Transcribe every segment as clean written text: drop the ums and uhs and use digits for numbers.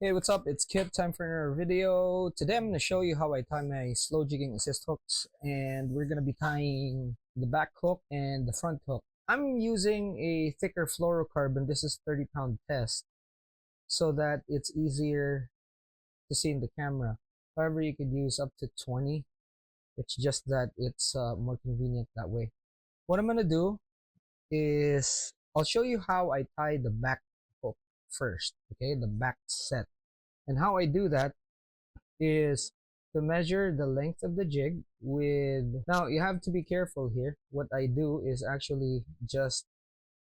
Hey, what's up? It's Kip. Time for another video. Today I'm going to show you how I tie my slow jigging assist hooks, and we're going to be tying the back hook and the front hook. I'm using a thicker fluorocarbon. This is 30-pound test so that it's easier to see in the camera. However, you could use up to 20. It's just that it's more convenient that way. What I'm going to do is I'll show you how I tie the back hook first, okay, the back set. And how I do that is to measure the length of the jig with, now you have to be careful here. What I do is actually just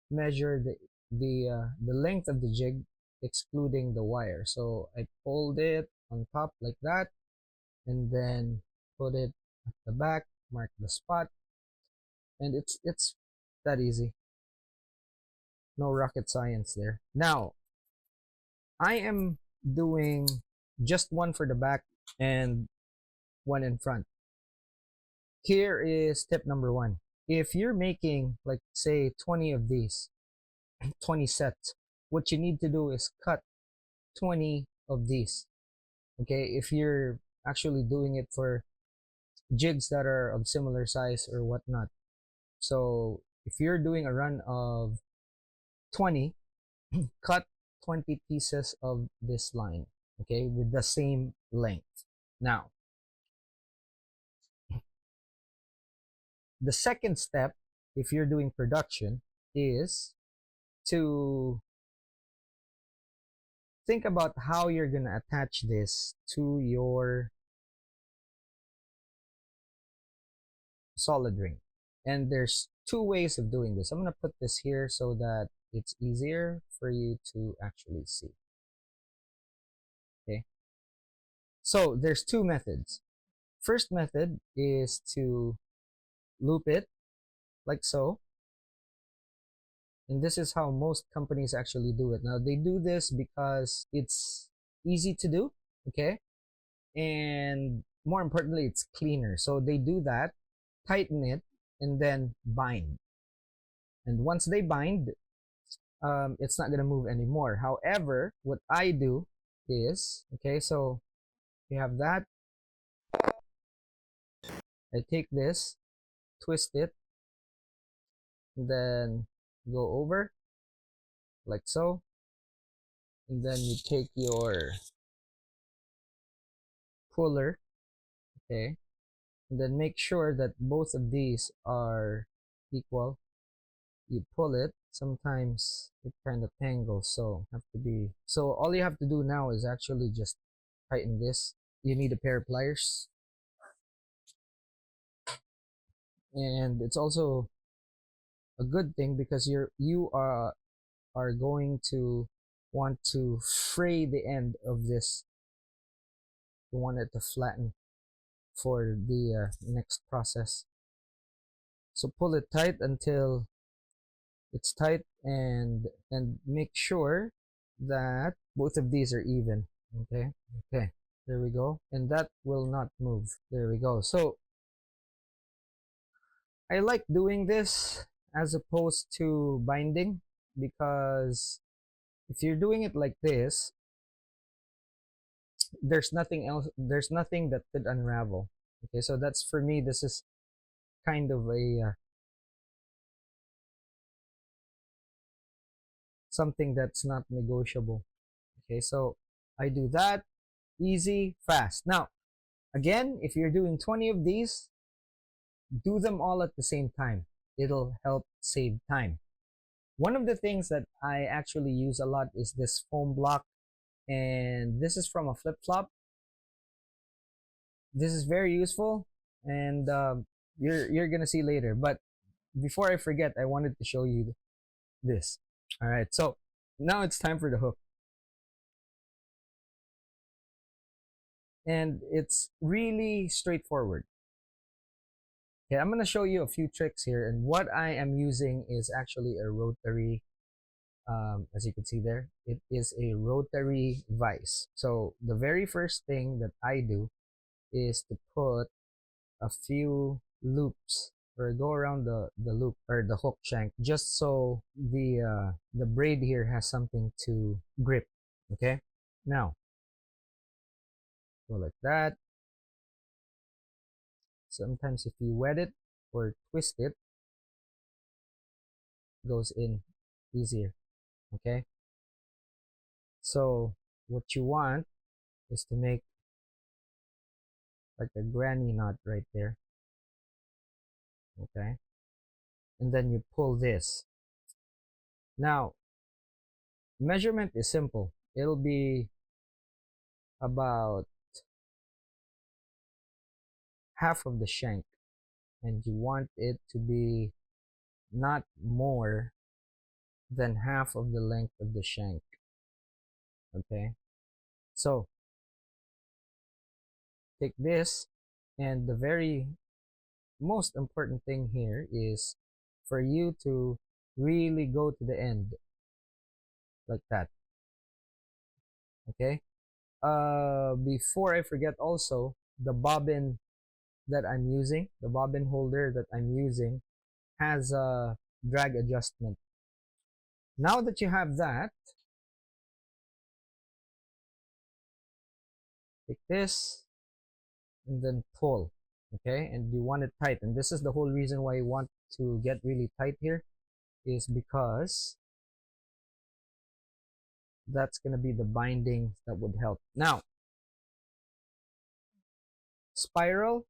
measure the length of the jig excluding the wire. So I pulled it on top like that and then put it at the back, mark the spot, and it's that easy. No rocket science there. Now I am doing just one for the back and one in front. Here is tip number one. If you're making, like, say 20 of these, 20 sets, what you need to do is cut 20 of these. Okay, if you're actually doing it for jigs that are of similar size or whatnot. So if you're doing a run of 20, cut 20 pieces of this line, okay, with the same length. Now, the second step, if you're doing production, is to think about how you're going to attach this to your solid ring. And there's two ways of doing this. I'm going to put this here so that it's easier for you to actually see. Okay. So there's two methods. First method is to loop it like so. And this is how most companies actually do it. Now, they do this because it's easy to do, okay? And more importantly, it's cleaner. So they do that, tighten it, and then bind. And once they bind, it's not going to move anymore. However, what I do is, okay, so you have that. I take this, twist it, and then go over like so, and then you take your puller, okay, and then make sure that both of these are equal. You pull it, sometimes it kind of tangles, so all you have to do now is actually just tighten this. You need a pair of pliers, and it's also a good thing because you are going to want to fray the end of this. You want it to flatten for the next process. So pull it tight until it's tight, and make sure that both of these are even. Okay, there we go, and that will not move. There we go. So I like doing this as opposed to binding, because if you're doing it like this, there's nothing else, there's nothing that could unravel. Okay, so that's, for me, this is kind of a something that's not negotiable. Okay, so I do that, easy, fast. Now, again, if you're doing 20 of these, do them all at the same time. It'll help save time. One of the things that I actually use a lot is this foam block, and this is from a flip-flop. This is very useful, and you're gonna see later. But before I forget, I wanted to show you this. All right, so now it's time for the hook, and it's really straightforward. Okay, I'm gonna show you a few tricks here, and what I am using is actually a rotary. As you can see there, it is a rotary vise. So the very first thing that I do is to put a few loops, or go around the loop or the hook shank, just so the braid here has something to grip. Okay, Now, go like that. Sometimes if you wet it or twist it, it goes in easier. Okay? So, what you want is to make like a granny knot right there. Okay? And then you pull this. Now, measurement is simple. It'll be about half of the shank, and you want it to be not more than half of the length of the shank. Okay, so take this, and the very most important thing here is for you to really go to the end like that. Okay, before I forget, also the bobbin that I'm using, the bobbin holder that I'm using has a drag adjustment. Now that you have that, take this and then pull. Okay, and you want it tight, and this is the whole reason why you want to get really tight here, is because that's going to be the binding that would help. Now, spiral,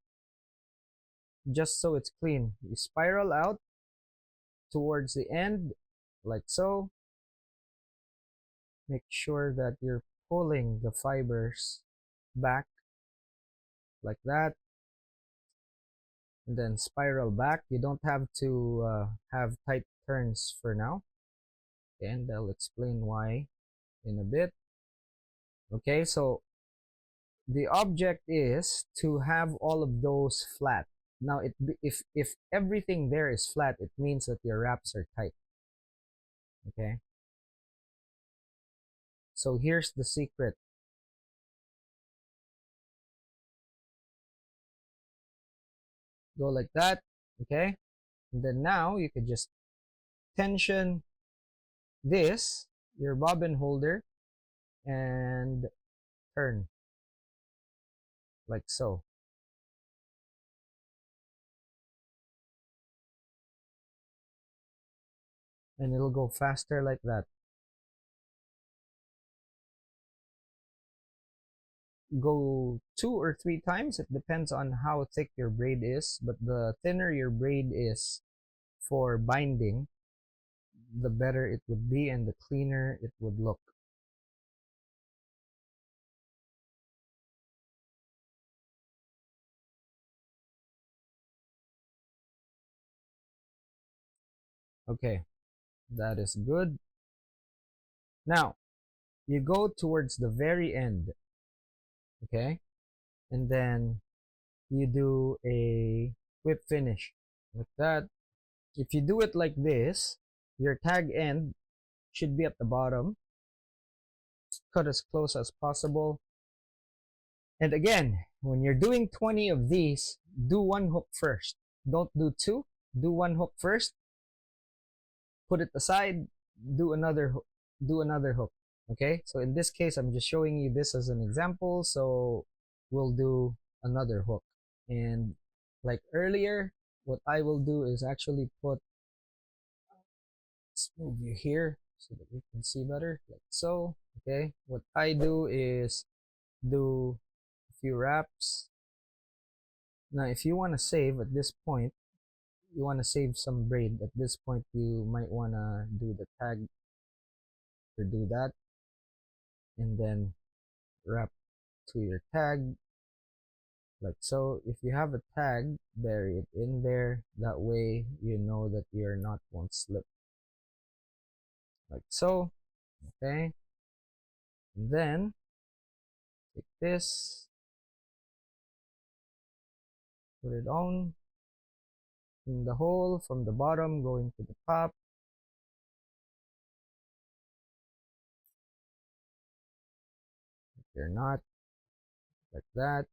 just so it's clean, you spiral out towards the end like so. Make sure that you're pulling the fibers back like that, and then spiral back. You don't have to have tight turns for now, and I'll explain why in a bit. Okay, so the object is to have all of those flat. Now, if everything there is flat, it means that your wraps are tight. Okay, so here's the secret. Go like that. Okay, and then now you could just tension this, your bobbin holder, and turn like so. And it'll go faster like that. Go 2 or 3 times. It depends on how thick your braid is, but the thinner your braid is for binding, the better it would be and the cleaner it would look. Okay, that is good. Now, you go towards the very end, okay? And then you do a whip finish like that. If you do it like this, your tag end should be at the bottom. Cut as close as possible. And again, when you're doing 20 of these, do one hook first. Don't do two. Do one hook first. Put it aside. Do another hook. Do another hook. Okay? So in this case, I'm just showing you this as an example. So we'll do another hook. And like earlier, what I will do is actually put, let's move you here so that you can see better, like so. Okay? What I do is do a few wraps. Now, if you want to save at this point, you want to save some braid at this point, you might want to do the tag or do that, and then wrap to your tag like so. If you have a tag, bury it in there. That way, you know that your knot won't slip. Like so. Okay. And then take this, put it on in the hole from the bottom going to the top. If you're not, like that.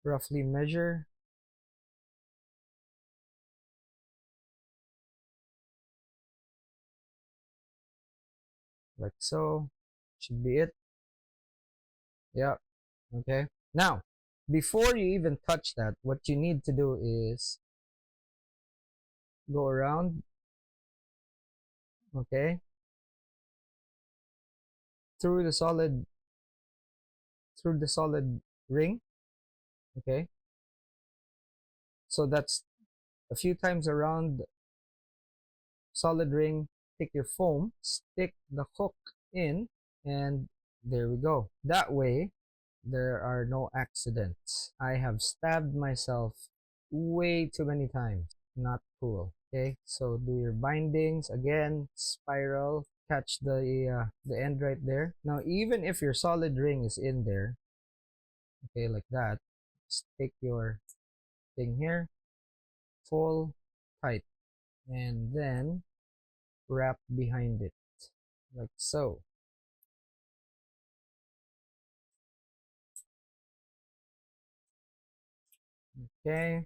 Roughly measure like so. Should be it. Yeah. Okay. Now, before you even touch that, what you need to do is go around, okay, through the solid ring, okay. So that's a few times around solid ring. Take your foam, stick the hook in, and there we go. That way, there are no accidents. I have stabbed myself way too many times. Not cool. Okay, so do your bindings again, spiral, catch the end right there. Now, even if your solid ring is in there, okay, like that, just take your thing here, full tight, and then wrap behind it, like so. Okay,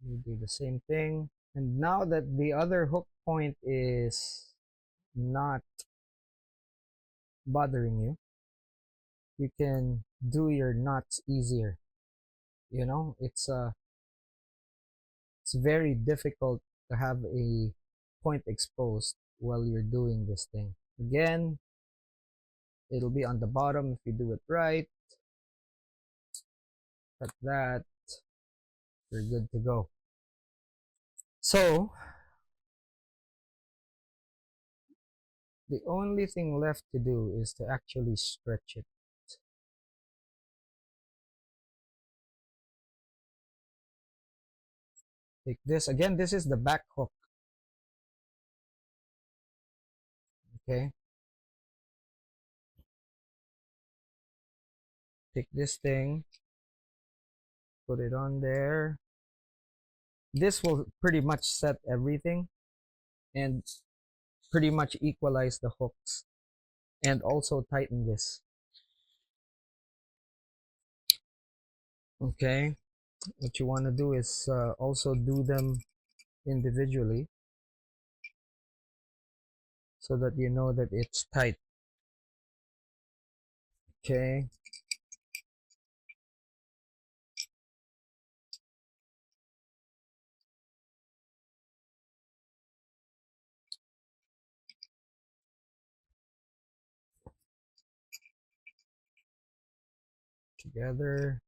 you do the same thing. And now that the other hook point is not bothering you, you can do your knots easier. You know, it's very difficult to have a point exposed while you're doing this thing. Again, it'll be on the bottom if you do it right. Cut that, you're good to go. So the only thing left to do is to actually stretch it. Take this again, this is the back hook. Okay, take this thing, put it on there. This will pretty much set everything and pretty much equalize the hooks and also tighten this. Okay, what you want to do is also do them individually so that you know that it's tight. Okay, together.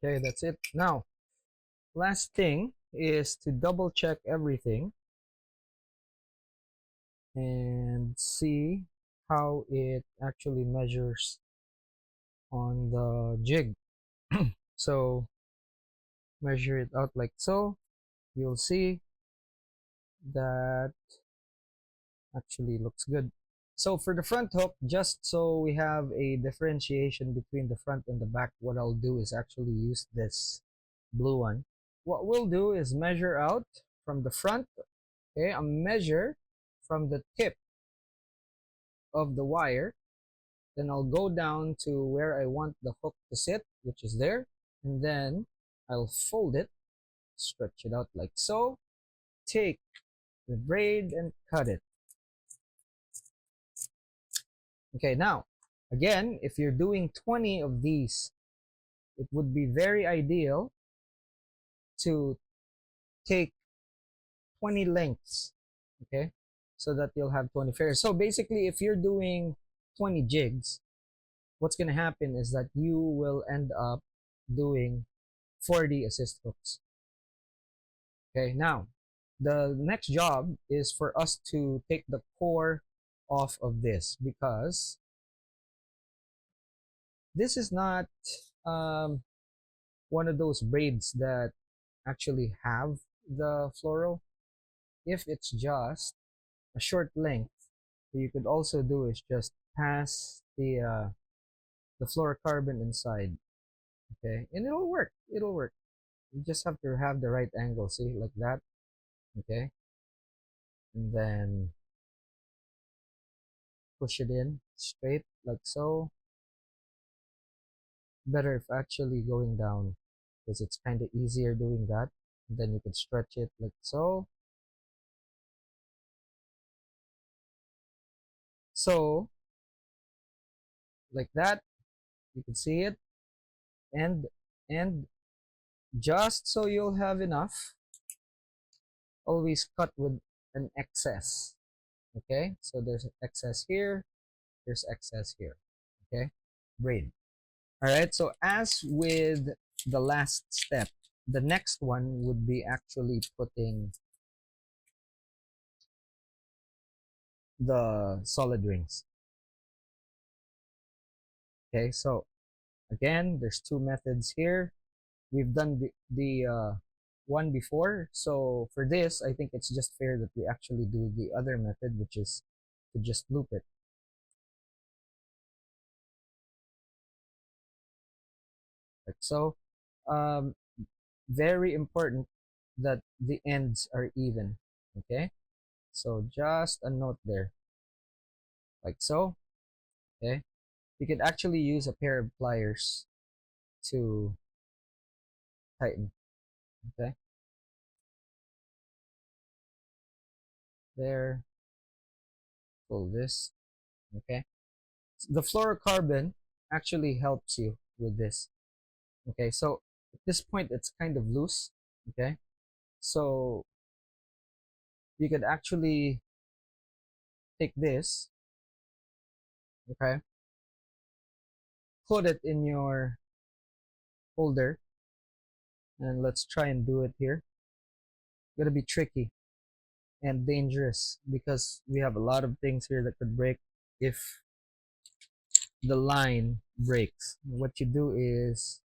Okay, that's it. Now, last thing is to double check everything and see how it actually measures on the jig. So measure it out like so. You'll see that actually looks good. So for the front hook, just so we have a differentiation between the front and the back, what I'll do is actually use this blue one. What we'll do is measure out from the front, okay, a measure from the tip of the wire. Then I'll go down to where I want the hook to sit, which is there. And then I'll fold it, stretch it out like so. Take the braid and cut it. Okay, now, again, if you're doing 20 of these, it would be very ideal to take 20 lengths, okay, so that you'll have 20 pairs. So basically, if you're doing 20 jigs, what's going to happen is that you will end up doing 40 assist hooks. Okay, now, the next job is for us to take the core off of this because this is not um, one of those braids that actually have the fluoro. If it's just a short length, what you could also do is just pass the fluorocarbon inside, okay, and it'll work. It'll work. You just have to have the right angle, see, like that, okay, and then push it in straight like so. Better if actually going down, because it's kind of easier doing that. And then you can stretch it like so. So, like that, you can see it. And just so you'll have enough, always cut with an excess. Okay, so there's excess here, there's excess here. Okay, braid. All right, so as with the last step, the next one would be actually putting the solid rings. Okay, so again, there's two methods here. We've done the one before, so for this, I think it's just fair that we actually do the other method, which is to just loop it. Like so. Um, very important that the ends are even. Okay, so just a note there, like so. Okay, you could actually use a pair of pliers to tighten. Okay, there, pull this. Okay, the fluorocarbon actually helps you with this. Okay, so at this point it's kind of loose. Okay, so you could actually take this. Okay, put it in your holder, and let's try and do it here. It's gonna be tricky and dangerous because we have a lot of things here that could break if the line breaks. What you do is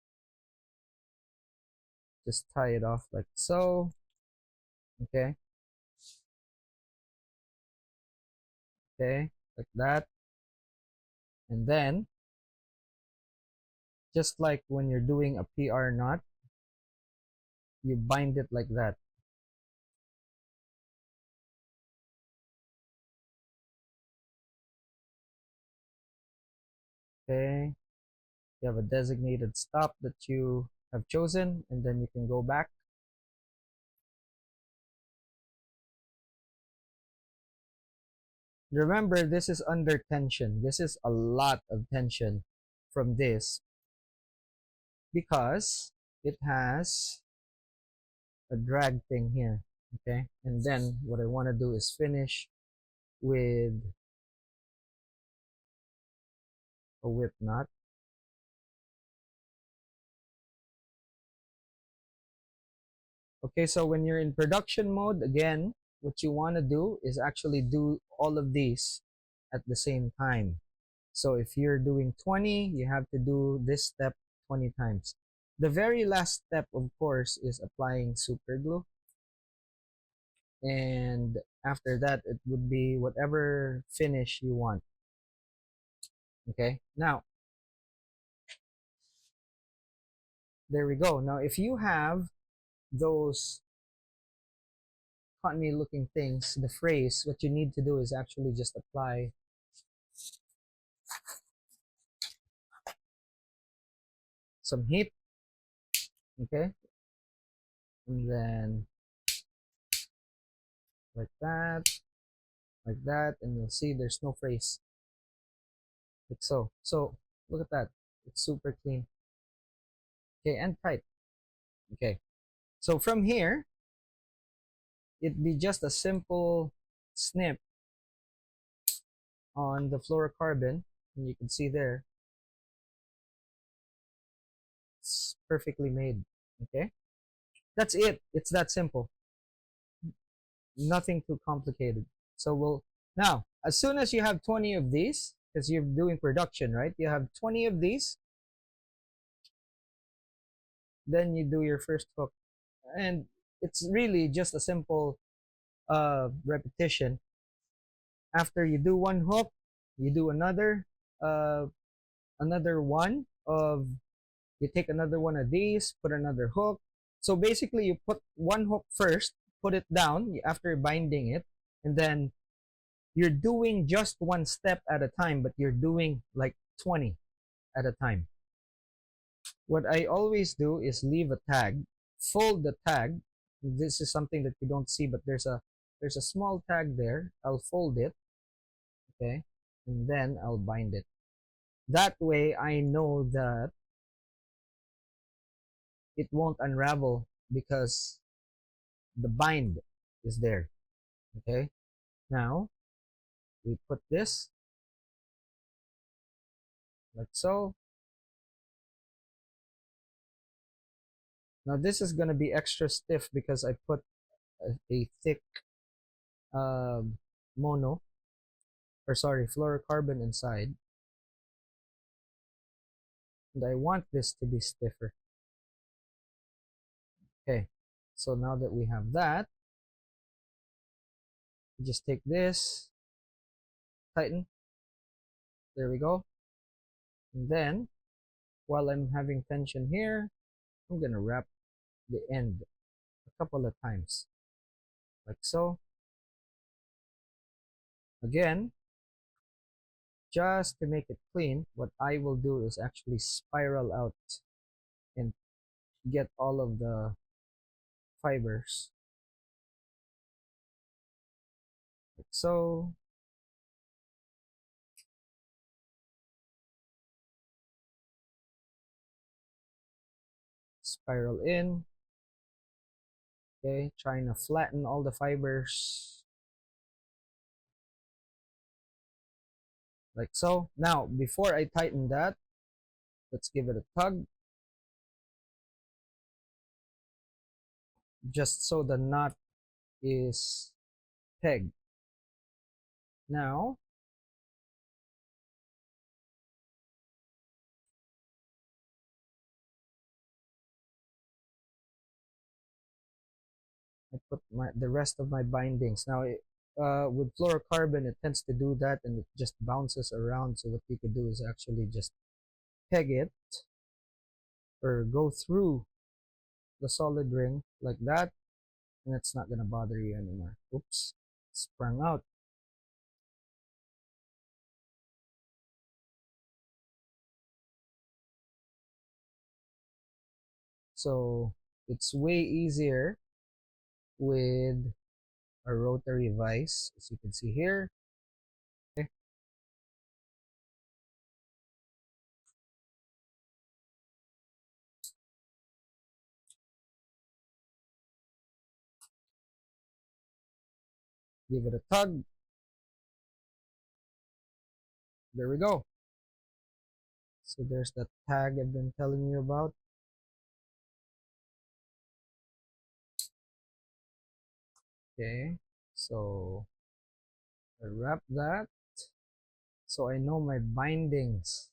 just tie it off like so. Okay, okay, like that. And then just like when you're doing a PR knot, you bind it like that. Okay, you have a designated stop that you have chosen, and then you can go back. Remember, this is under tension. This is a lot of tension from this because it has a drag thing here. Okay, and then what I want to do is finish with a whip knot. Okay, so when you're in production mode, again, what you want to do is actually do all of these at the same time. So if you're doing 20, you have to do this step 20 times. The very last step, of course, is applying super glue. And after that, it would be whatever finish you want. Okay, now, there we go. Now, if you have those cottony looking things, the phrase, what you need to do is actually just apply some heat. Okay, and then like that, and you'll see there's no phrase, like so. So look at that, it's super clean. Okay, and tight. Okay, so from here, it'd be just a simple snip on the fluorocarbon, and you can see there, it's perfectly made. Okay, that's it. It's that simple. Nothing too complicated. So we'll now, as soon as you have 20 of these, because you're doing production, right? You have 20 of these, then you do your first hook, and it's really just a simple repetition. After you do one hook, you do uh, another one of, you take another one of these, put another hook. So basically, you put one hook first, put it down after binding it, and then you're doing just one step at a time, but you're doing like 20 at a time. What I always do is leave a tag, fold the tag. This is something that you don't see, but there's a small tag there. I'll fold it, okay, and then I'll bind it. That way I know that it won't unravel because the bind is there. Okay, now we put this like so. Now this is going to be extra stiff because I put a thick uh, mono, or sorry, fluorocarbon inside, and I want this to be stiffer. Okay, so now that we have that, we just take this, tighten, there we go, and then while I'm having tension here, I'm going to wrap the end a couple of times like so. Again, just to make it clean, what I will do is actually spiral out and get all of the fibers like so. Spiral in. Okay, trying to flatten all the fibers like so. Now, before I tighten that, let's give it a tug just so the knot is pegged. Now, I put the rest of my bindings. Now, with fluorocarbon, it tends to do that and it just bounces around. So what you could do is actually just peg it or go through the solid ring like that, and it's not gonna bother you anymore. Oops, sprung out. So it's way easier with a rotary vise, as you can see here. Okay. Give it a tug. There we go. So there's that tag I've been telling you about. Okay, so I wrap that so I know my bindings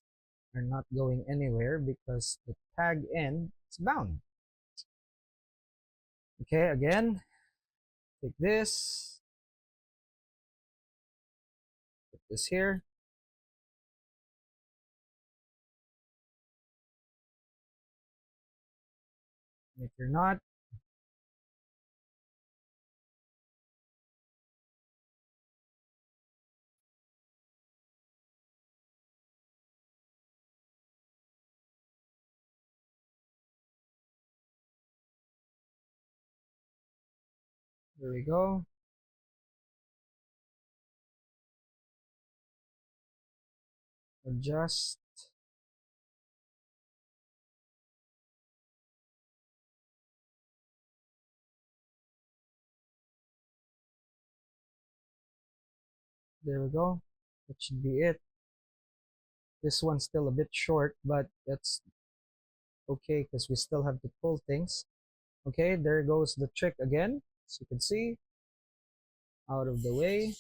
are not going anywhere because the tag end is bound. Okay, again, take this, put this here, make your knot. There we go. Adjust. There we go. That should be it. This one's still a bit short, but that's okay because we still have to pull things. Okay, there goes the trick again. As you can see, out of the way.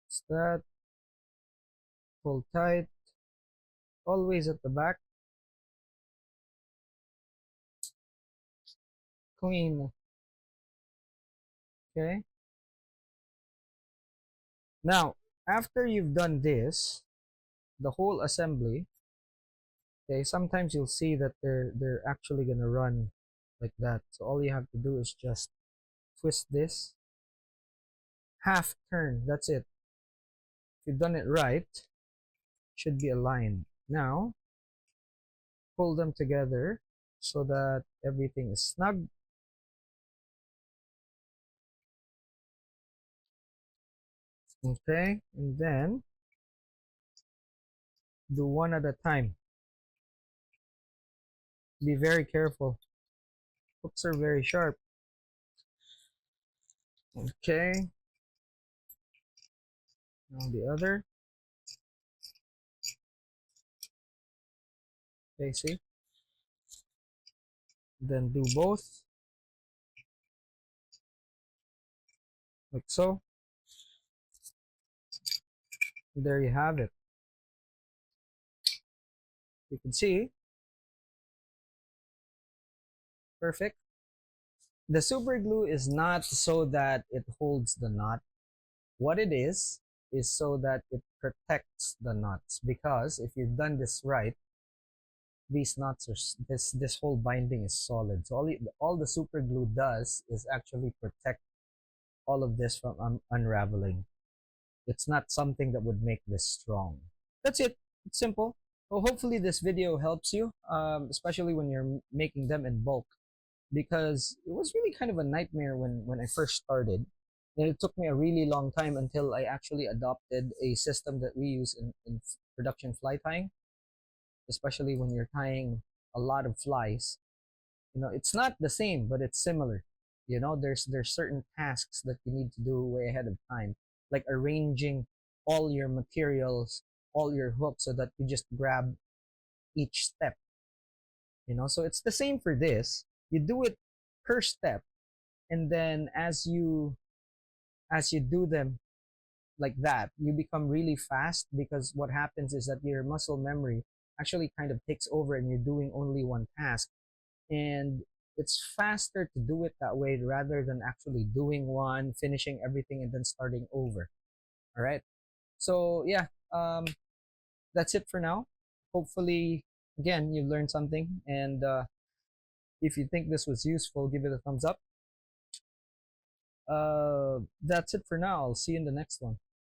It's that. Pull tight. Always at the back. Clean. Okay. Now, after you've done this, the whole assembly, okay, sometimes you'll see that they're actually gonna run like that. So all you have to do is just twist this half turn. That's it. If you've done it right, should be aligned. Now, pull them together so that everything is snug. Okay, and then do one at a time. Be very careful. Hooks are very sharp. Okay, now the other. Okay, see? Then do both, like so. There you have it. You can see, perfect. The super glue is not so that it holds the knot. What it is so that it protects the knots, because if you've done this right, these knots are this whole binding is solid. So all the super glue does is actually protect all of this from unraveling. It's not something that would make this strong. That's it. It's simple. Well, hopefully this video helps you, especially when you're making them in bulk, because it was really kind of a nightmare when I first started. And it took me a really long time until I actually adopted a system that we use in production fly tying, especially when you're tying a lot of flies. You know, it's not the same, but it's similar. You know, there's certain tasks that you need to do way ahead of time, like arranging all your materials, all your hooks, so that you just grab each step. You know, so it's the same for this. You do it per step, and then as you do them like that, you become really fast, because what happens is that your muscle memory actually kind of takes over and you're doing only one task. And it's faster to do it that way rather than actually doing one, finishing everything, and then starting over. All right. So, yeah, that's it for now. Hopefully, again, you learned something. And if you think this was useful, give it a thumbs up. That's it for now. I'll see you in the next one.